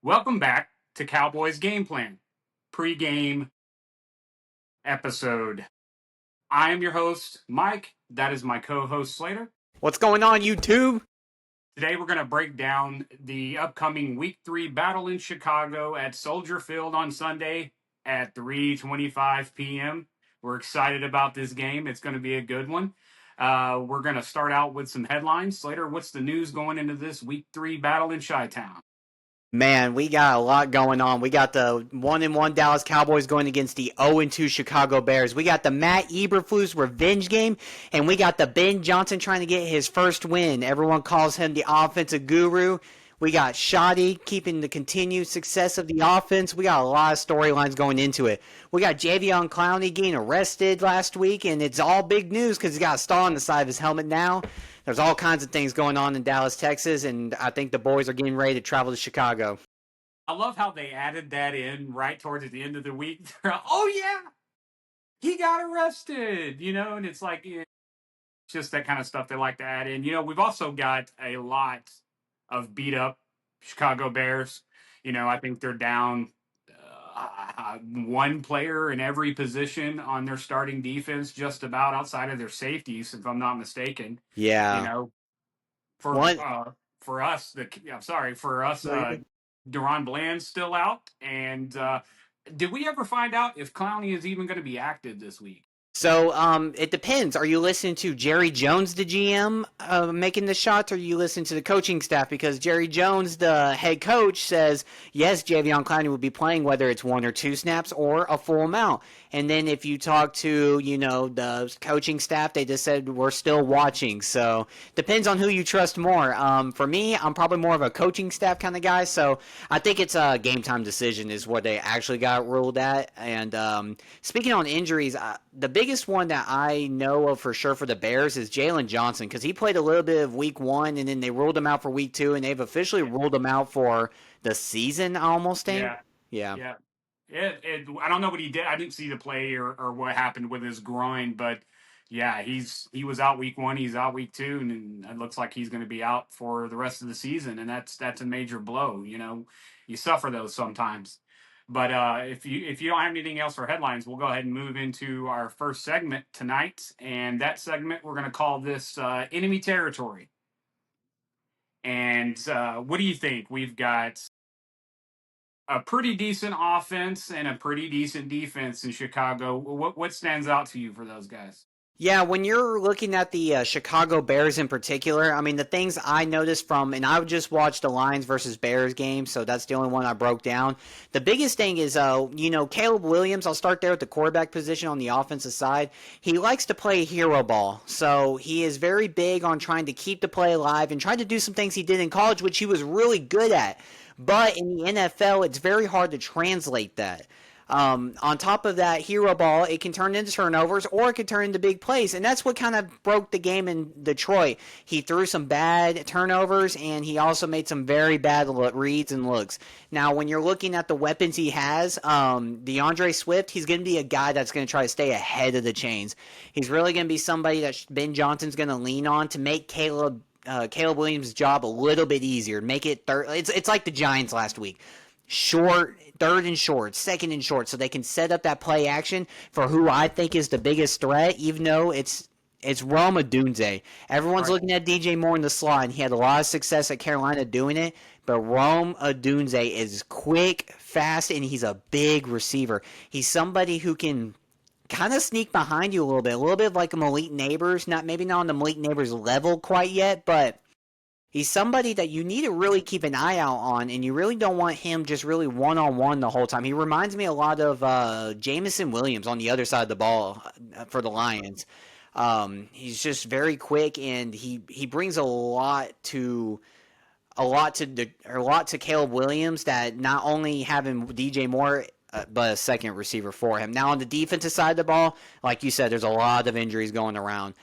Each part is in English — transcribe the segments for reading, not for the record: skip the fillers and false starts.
Welcome back to Cowboys Gameplan, pre-game episode. I am your host, Mike. That is my co-host, Slater. What's going on, YouTube? Today we're going to break down the upcoming Week 3 battle in Chicago at Soldier Field on Sunday at 3:25 p.m. We're excited about this game. It's going to be a good one. We're going to start out with some headlines. Slater, what's the news going into this Week 3 battle in Chi-Town? Man, we got a lot going on. We got the 1-1 Dallas Cowboys going against the 0-2 Chicago Bears. We got the Matt Eberflus revenge game, and we got the Ben Johnson trying to get his first win. Everyone calls him the offensive guru. We got Shoddy keeping the continued success of the offense. We got a lot of storylines going into it. We got Javion Clowney getting arrested last week, and it's all big news because he's got a star on the side of his helmet now. There's all kinds of things going on in Dallas, Texas, and I think the boys are getting ready to travel to Chicago. I love how they added that in right towards the end of the week. Oh yeah, he got arrested, and it's like just that kind of stuff they like to add in. We've also got a lot of beat up Chicago Bears. I think they're down one player in every position on their starting defense, just about outside of their safeties, if I'm not mistaken. You Yeah. know, for One. for us, Deron Bland's still out, and did we ever find out if Clowney is even going to be active this week? So it depends. Are you listening to Jerry Jones, the GM, making the shots, or are you listening to the coaching staff? Because Jerry Jones, the head coach, says yes, Javion Clowney will be playing, whether it's 1 or 2 snaps or a full amount. And then if you talk to the coaching staff, they just said we're still watching. So depends on who you trust more. For me, I'm probably more of a coaching staff kind of guy. So I think it's a game time decision is what they actually got ruled at. And speaking on injuries, the biggest one that I know of for sure for the Bears is Jalen Johnson because he played a little bit of week 1 and then they ruled him out for week 2 and they've officially ruled him out for the season, I almost think. Yeah, Yeah. yeah. I don't know what he did. I didn't see the play or what happened with his groin, but yeah, he was out week 1. He's out week 2, and it looks like he's going to be out for the rest of the season. And that's a major blow. You suffer those sometimes. But if you don't have anything else for headlines, we'll go ahead and move into our first segment tonight. And that segment we're going to call this enemy territory. And what do you think? We've got a pretty decent offense and a pretty decent defense in Chicago. What stands out to you for those guys? Yeah, when you're looking at the Chicago Bears in particular, I mean, the things I noticed from, and I just watched the Lions versus Bears game, so that's the only one I broke down. The biggest thing is, Caleb Williams, I'll start there at the quarterback position on the offensive side. He likes to play hero ball, so he is very big on trying to keep the play alive and trying to do some things he did in college, which he was really good at. But in the NFL, it's very hard to translate that. On top of that, hero ball, it can turn into turnovers or it can turn into big plays. And that's what kind of broke the game in Detroit. He threw some bad turnovers and he also made some very bad reads and looks. Now, when you're looking at the weapons he has, DeAndre Swift, he's going to be a guy that's going to try to stay ahead of the chains. He's really going to be somebody that Ben Johnson's going to lean on to make Caleb Williams' job a little bit easier. Make it it's like the Giants last week. Short, third and short, second and short, so they can set up that play action for who I think is the biggest threat, even though it's Rome Odunze. Everyone's Right. looking at DJ Moore in the slot, and he had a lot of success at Carolina doing it, but Rome Odunze is quick, fast, and he's a big receiver. He's somebody who can kind of sneak behind you a little bit like a Malik Neighbors. Maybe not on the Malik Neighbors level quite yet, but he's somebody that you need to really keep an eye out on, and you really don't want him just really one-on-one the whole time. He reminds me a lot of Jamison Williams on the other side of the ball for the Lions. He's just very quick, and he brings a lot to Caleb Williams that not only having DJ Moore but a second receiver for him. Now on the defensive side of the ball, like you said, there's a lot of injuries going around.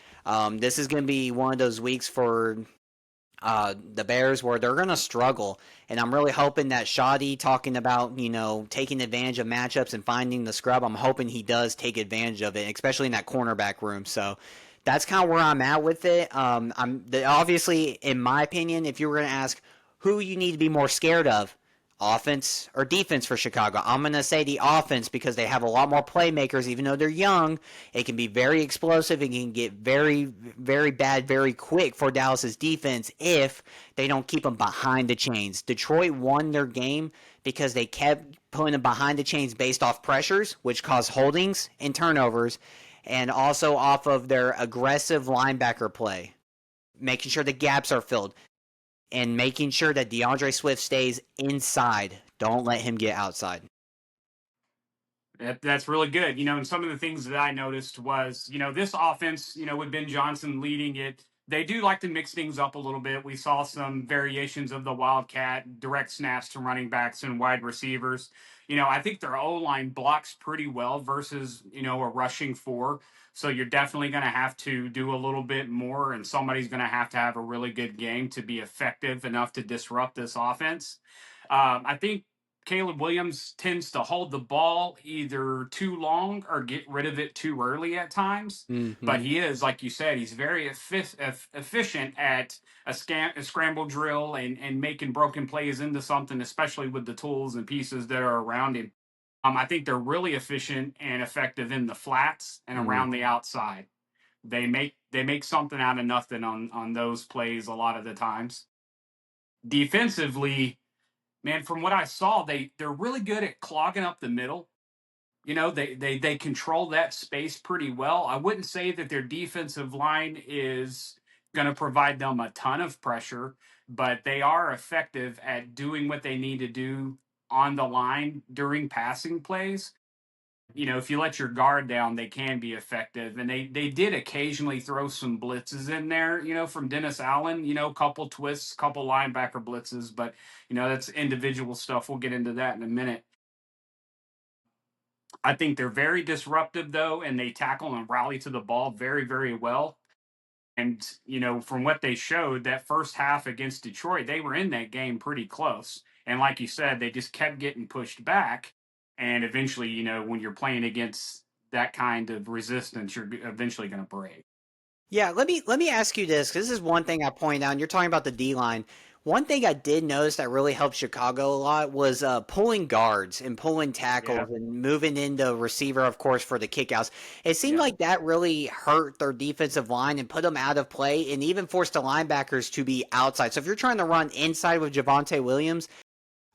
This is going to be one of those weeks for the Bears where they're going to struggle. And I'm really hoping that Shoddy talking about, taking advantage of matchups and finding the scrub, I'm hoping he does take advantage of it, especially in that cornerback room. So that's kind of where I'm at with it. Obviously, in my opinion, if you were going to ask who you need to be more scared of, Offense or defense for Chicago? I'm going to say the offense because they have a lot more playmakers. Even though they're young, it can be very explosive. It can get very, very bad very quick for Dallas's defense if they don't keep them behind the chains. Detroit won their game because they kept putting them behind the chains based off pressures, which caused holdings and turnovers, and also off of their aggressive linebacker play, making sure the gaps are filled and making sure that DeAndre Swift stays inside. Don't let him get outside. That's really good. And some of the things that I noticed was, this offense, with Ben Johnson leading it, they do like to mix things up a little bit. We saw some variations of the Wildcat, direct snaps to running backs and wide receivers. I think their O line blocks pretty well versus, a rushing four. So you're definitely going to have to do a little bit more, and somebody's going to have a really good game to be effective enough to disrupt this offense. I think Caleb Williams tends to hold the ball either too long or get rid of it too early at times. But Mm-hmm. he is, like you said, he's very efficient at a scramble drill and making broken plays into something, especially with the tools and pieces that are around him. I think they're really efficient and effective in the flats and Mm. around the outside. They make something out of nothing on those plays a lot of the times. Defensively, man, from what I saw, they're really good at clogging up the middle. They control that space pretty well. I wouldn't say that their defensive line is going to provide them a ton of pressure, but they are effective at doing what they need to do on the line during passing plays. If you let your guard down, they can be effective. And they did occasionally throw some blitzes in there, from Dennis Allen, couple twists, couple linebacker blitzes, but that's individual stuff. We'll get into that in a minute. I think they're very disruptive though, and they tackle and rally to the ball very, very well. And, from what they showed that first half against Detroit, they were in that game pretty close. And like you said, they just kept getting pushed back. And eventually, when you're playing against that kind of resistance, you're eventually going to break. Yeah, let me ask you this because this is one thing I point out. And you're talking about the D line. One thing I did notice that really helped Chicago a lot was pulling guards and pulling Yeah. tackles and moving into receiver, of course, for the kickouts. It seemed Yeah. like that really hurt their defensive line and put them out of play and even forced the linebackers to be outside. So if you're trying to run inside with Javonte Williams,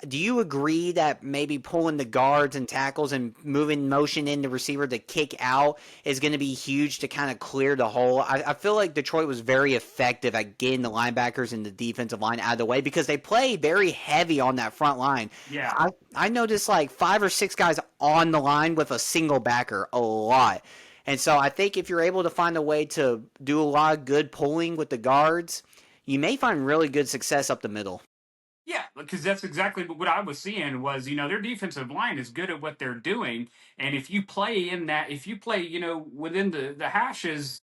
do you agree that maybe pulling the guards and tackles and moving motion in the receiver to kick out is going to be huge to kind of clear the hole? I feel like Detroit was very effective at getting the linebackers and the defensive line out of the way because they play very heavy on that front line. Yeah. I noticed like 5 or 6 guys on the line with a single backer a lot. And so I think if you're able to find a way to do a lot of good pulling with the guards, you may find really good success up the middle. Yeah, because that's exactly what I was seeing was, their defensive line is good at what they're doing. And if you play, within the hashes,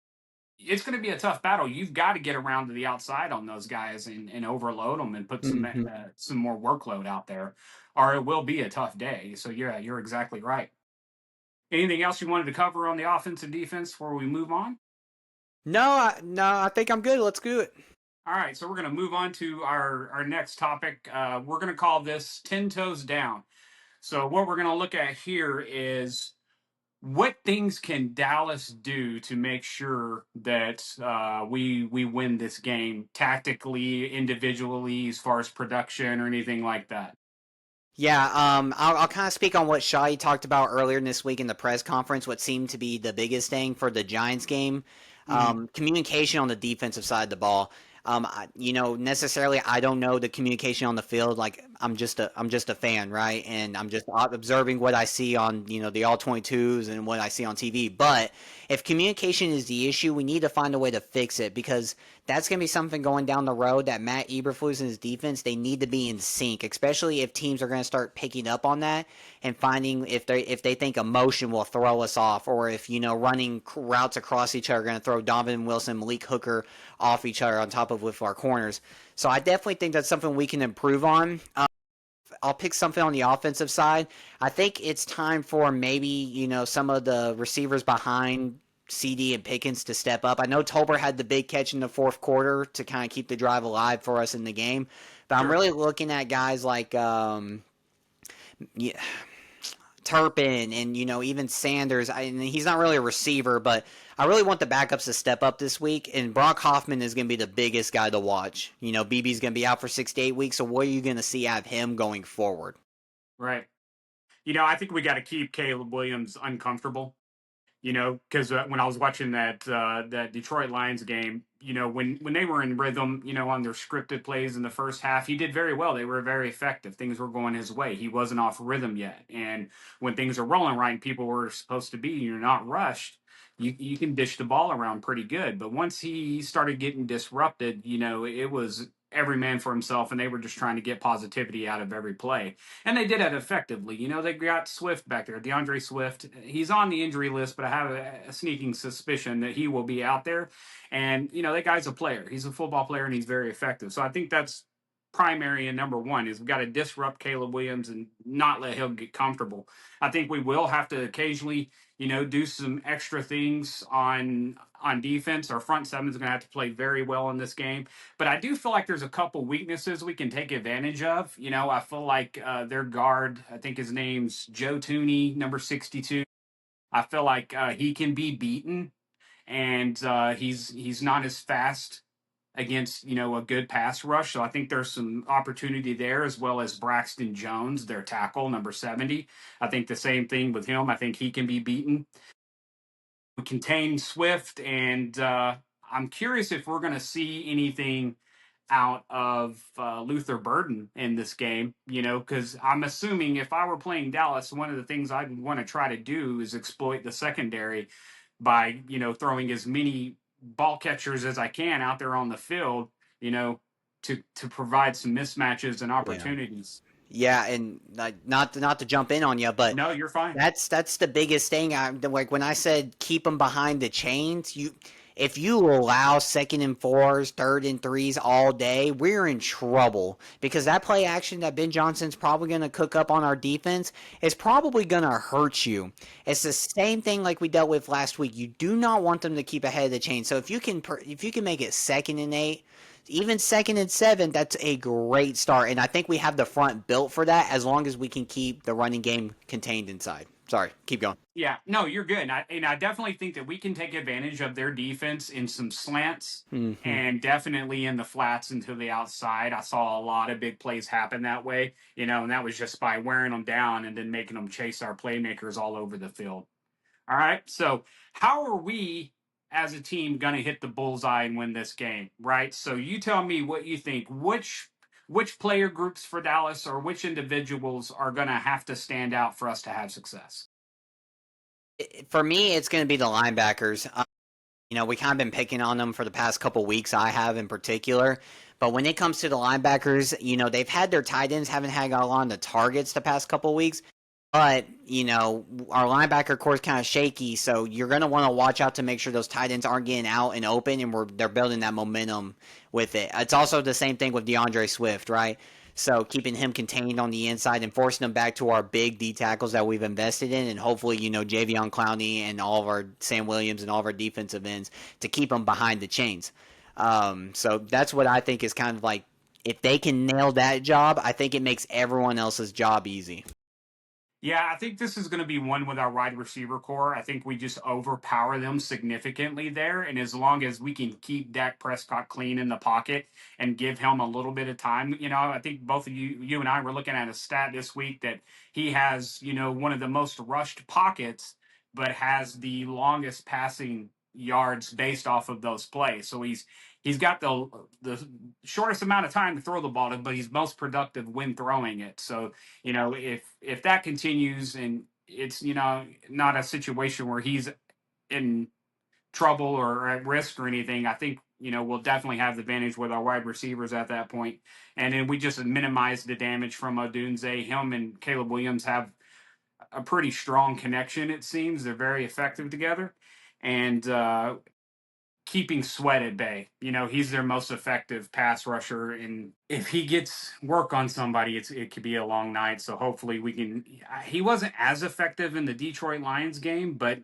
it's going to be a tough battle. You've got to get around to the outside on those guys and overload them and put Mhm. some more workload out there, or it will be a tough day. So yeah, you're exactly right. Anything else you wanted to cover on the offense and defense before we move on? No, I think I'm good. Let's do it. All right, so we're going to move on to our next topic. We're going to call this 10 toes down. So what we're going to look at here is what things can Dallas do to make sure that we win this game tactically, individually, as far as production or anything like that. Yeah, I'll kind of speak on what Shai talked about earlier this week in the press conference. What seemed to be the biggest thing for the Giants game, Mm-hmm. communication on the defensive side of the ball. Necessarily, I don't know the communication on the field. Like I'm just a fan, right? And I'm just observing what I see on the all 22s and what I see on TV. But if communication is the issue, we need to find a way to fix it because that's going to be something going down the road that Matt Eberflus and his defense, they need to be in sync, especially if teams are going to start picking up on that and finding if they think emotion will throw us off or if running routes across each other are going to throw Donovan Wilson, Malik Hooker off each other on top of with our corners. So I definitely think that's something we can improve on. I'll pick something on the offensive side. I think it's time for maybe, some of the receivers behind CD and Pickens to step up. I know Tolbert had the big catch in the fourth quarter to kind of keep the drive alive for us in the game, But I'm Sure. really looking at guys like yeah, Turpin and even Sanders. And he's not really a receiver, but I really want the backups to step up this week. And Brock Hoffman is going to be the biggest guy to watch. BB's going to be out for 6 to 8 weeks. So what are you going to see out of him going forward? Right. I think we got to keep Caleb Williams uncomfortable. Because when I was watching that Detroit Lions game, when they were in rhythm, on their scripted plays in the first half, he did very well. They were very effective. Things were going his way. He wasn't off rhythm yet. And when things are rolling right and people were supposed to be, you're not rushed. You can dish the ball around pretty good. But once he started getting disrupted, it was every man for himself, and they were just trying to get positivity out of every play. And they did it effectively. They got Swift back there, DeAndre Swift. He's on the injury list, but I have a sneaking suspicion that he will be out there. And, that guy's a player. He's a football player, and he's very effective. So I think that's primary and number one is we've got to disrupt Caleb Williams and not let him get comfortable. I think we will have to occasionally, do some extra things on defense. Our front seven is going to have to play very well in this game. But I do feel like there's a couple weaknesses we can take advantage of. I feel like their guard, I think his name's Joe Tooney, number 62. I feel like he can be beaten, and he's not as fast against a good pass rush. So I think there's some opportunity there, as well as Braxton Jones, their tackle, number 70. I think the same thing with him. I think he can be beaten. We contain Swift, and I'm curious if we're going to see anything out of Luther Burden in this game, because I'm assuming if I were playing Dallas, one of the things I'd want to try to do is exploit the secondary by, throwing as many ball catchers as I can out there on the field, to provide some mismatches and Yeah. opportunities. Yeah, and not to jump in on you, but No, you're fine. that's the biggest thing. Like when I said keep them behind the chains, if you allow second and fours, third and threes all day, we're in trouble because that play action that Ben Johnson's probably going to cook up on our defense is probably going to hurt you. It's the same thing like we dealt with last week. You do not want them to keep ahead of the chain. So if you can make it 2nd and 8, even 2nd and 7, that's a great start. And I think we have the front built for that as long as we can keep the running game contained inside. Sorry, keep going. Yeah, no, you're good. And I definitely think that we can take advantage of their defense in some slants Hmm. and definitely in the flats and to the outside. I saw a lot of big plays happen that way, and that was just by wearing them down and then making them chase our playmakers all over the field. All right. So, how are we as a team going to hit the bullseye and win this game? Right. So, you tell me what you think. Which player groups for Dallas or which individuals are going to have to stand out for us to have success? For me, it's going to be the linebackers. We kind of been picking on them for the past couple weeks. I have in particular. But when it comes to the linebackers, they've had their tight ends, haven't had a lot of the targets the past couple weeks. But, our linebacker core is kind of shaky, so you're going to want to watch out to make sure those tight ends aren't getting out and open, and they're building that momentum with it. It's also the same thing with DeAndre Swift, right? So keeping him contained on the inside and forcing him back to our big D tackles that we've invested in, and hopefully, Javion Clowney and all of our Sam Williams and all of our defensive ends to keep them behind the chains. So that's what I think is kind of like if they can nail that job, I think it makes everyone else's job easy. Yeah, I think this is going to be one with our wide receiver core. I think we just overpower them significantly there. And as long as we can keep Dak Prescott clean in the pocket and give him a little bit of time, I think both of you and I were looking at a stat this week that he has, one of the most rushed pockets, but has the longest passing yards based off of those plays. So he's got the shortest amount of time to throw the ball, but he's most productive when throwing it. So if that continues and it's not a situation where he's in trouble or at risk or anything, I think we'll definitely have the advantage with our wide receivers at that point. And then we just minimize the damage from Odunze. Him and Caleb Williams have a pretty strong connection. It seems they're very effective together, and keeping Sweat at bay. He's their most effective pass rusher, and if he gets work on somebody, it could be a long night. So hopefully we can. He wasn't as effective in the Detroit Lions game, but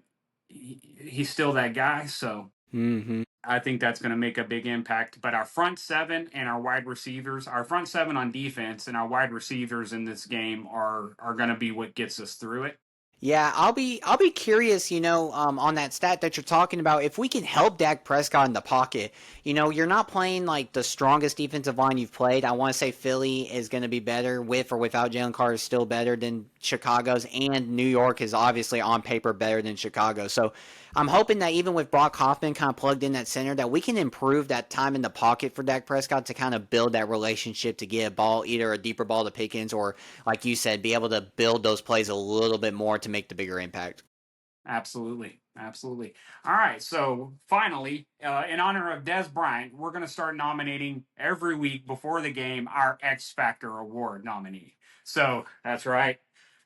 he's still that guy. So Mm-hmm. I think that's going to make a big impact. But our front seven and our wide receivers, our front seven on defense and our wide receivers in this game are going to be what gets us through it. Yeah, I'll be curious, on that stat that you're talking about. If we can help Dak Prescott in the pocket, you're not playing like the strongest defensive line you've played. I want to say Philly is going to be better with or without Jalen Carter is still better than Chicago's, and New York is obviously on paper better than Chicago. So I'm hoping that even with Brock Hoffman kind of plugged in that center, that we can improve that time in the pocket for Dak Prescott to kind of build that relationship to get a ball, either a deeper ball to Pickens or, like you said, be able to build those plays a little bit more to make the bigger impact. Absolutely. Absolutely. All right. So finally, in honor of Des Bryant, we're going to start nominating every week before the game our X Factor Award nominee. So that's right.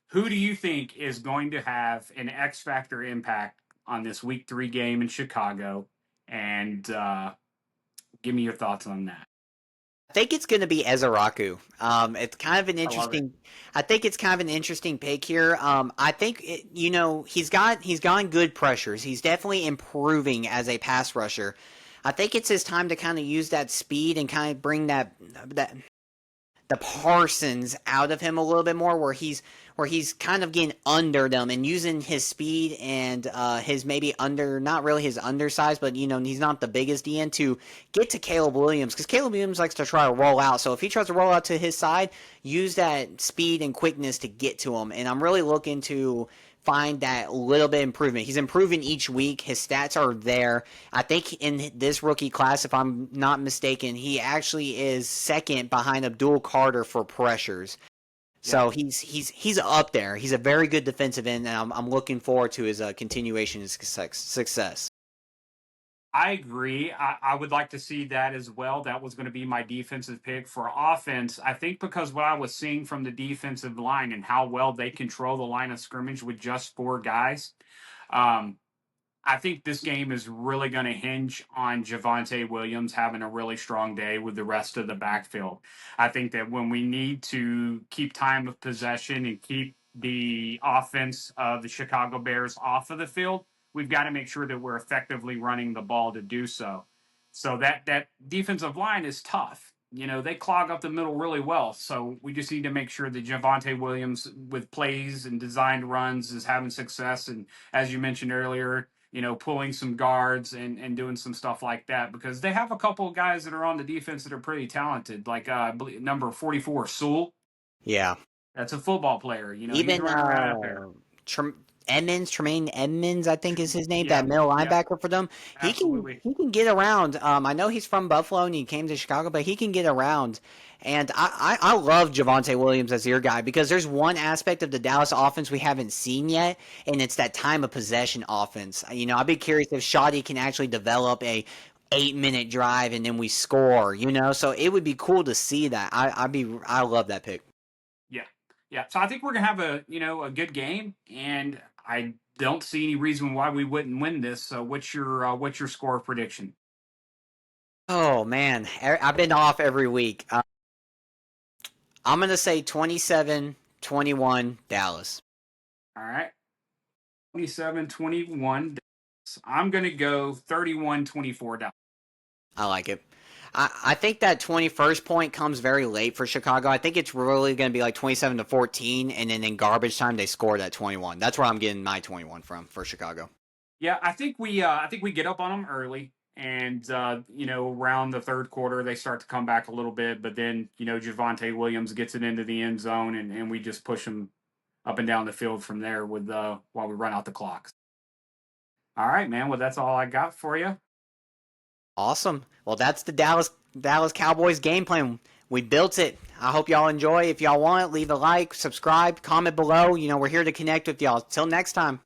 Who do you think is going to have an X Factor impact on this week 3 game in Chicago? And give me your thoughts on that. I think it's going to be Ezaraku. It's kind of an I love it. interesting. I think it's kind of an interesting pick here. I think he's gotten good pressures. He's definitely improving as a pass rusher. I think it's his time to kind of use that speed and kind of bring that the Parsons out of him a little bit more, where he's kind of getting under them and using his speed and his maybe under, not really his undersize, but he's not the biggest DN to get to Caleb Williams, because Caleb Williams likes to try to roll out. So if he tries to roll out to his side, use that speed and quickness to get to him. And I'm really looking to find that little bit improvement. He's improving each week. His stats are there. I think in this rookie class, if I'm not mistaken, he actually is second behind Abdul Carter for pressures. Yeah. So he's up there. He's a very good defensive end, and I'm looking forward to his continuation and success. I agree. I would like to see that as well. That was going to be my defensive pick for offense. I think because what I was seeing from the defensive line and how well they control the line of scrimmage with just 4 guys, um, I think this game is really going to hinge on Javonte Williams having a really strong day with the rest of the backfield. I think that when we need to keep time of possession and keep the offense of the Chicago Bears off of the field, we've got to make sure that we're effectively running the ball to do so. So that defensive line is tough. They clog up the middle really well. So we just need to make sure that Javonte Williams, with plays and designed runs, is having success. And as you mentioned earlier, pulling some guards and doing some stuff like that, because they have a couple of guys that are on the defense that are pretty talented, like I believe number 44, Sewell. Yeah. That's a football player. He's Even running around out there. Tremaine Edmonds, I think is his name, that Yeah, middle yeah, linebacker for them. He can absolutely. he can get around. I know he's from Buffalo and he came to Chicago, but he can get around. And I love Javonte Williams as your guy, because there's one aspect of the Dallas offense we haven't seen yet, and it's that time of possession offense. I'd be curious if Shoddy can actually develop a 8-minute drive and then we score. So it would be cool to see that. I love that pick. Yeah, yeah. So I think we're gonna have a good game, and I don't see any reason why we wouldn't win this. So what's your score prediction? Oh man, I've been off every week. I'm going to say 27-21 Dallas. All right, 27-21. I'm gonna go 31-24 down. I like it. I think that 21st point comes very late for Chicago. I think it's really going to be like 27-14, and then in garbage time they scored at 21. That's where I'm getting my 21 from for Chicago. Yeah, I think we get up on them early, and around the third quarter they start to come back a little bit, but then Javonte Williams gets it into the end zone, and we just push them up and down the field from there with while we run out the clocks. All right, man. Well, that's all I got for you. Awesome. Well, that's the Dallas Cowboys game plan. We built it. I hope y'all enjoy. If y'all want, leave a like, subscribe, comment below. We're here to connect with y'all. Till next time.